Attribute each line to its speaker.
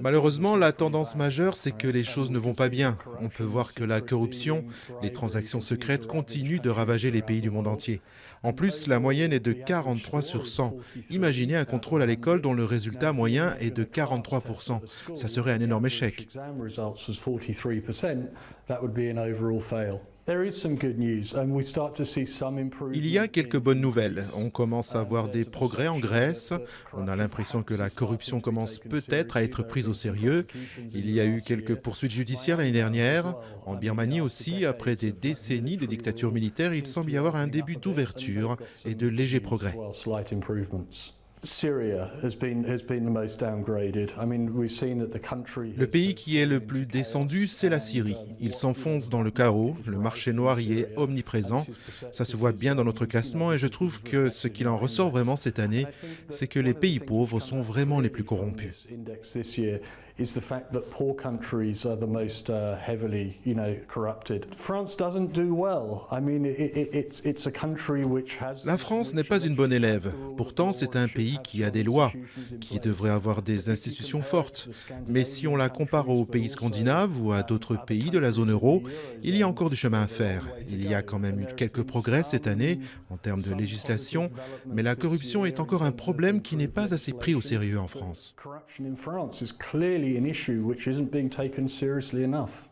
Speaker 1: Malheureusement, la tendance majeure, c'est que les choses ne vont pas bien. On peut voir que la corruption, les transactions secrètes continuent de ravager les pays du monde entier. En plus, la moyenne est de 43 sur 100. Imaginez un contrôle à l'école dont le résultat moyen est de 43%. Ça serait un énorme échec. Il y a quelques bonnes nouvelles. On commence à voir des progrès en Grèce. On a l'impression que la corruption commence peut-être à être prise au sérieux. Il y a eu quelques poursuites judiciaires l'année dernière. En Birmanie aussi, après des décennies de dictature militaire, il semble y avoir un début d'ouverture et de légers progrès. Le pays qui est le plus descendu, c'est la Syrie. Il s'enfonce dans le chaos, le marché noir y est omniprésent. Ça se voit bien dans notre classement et je trouve que ce qu'il en ressort vraiment cette année, c'est que les pays pauvres sont vraiment les plus corrompus. La France n'est pas une bonne élève. Pourtant, c'est un pays qui a des lois, qui devrait avoir des institutions fortes. Mais si on la compare aux pays scandinaves ou à d'autres pays de la zone euro, il y a encore du chemin à faire. Il y a quand même eu quelques progrès cette année en termes de législation, mais la corruption est encore un problème qui n'est pas assez pris au sérieux en France.
Speaker 2: Corruption in France is clearly an issue which isn't being taken seriously enough.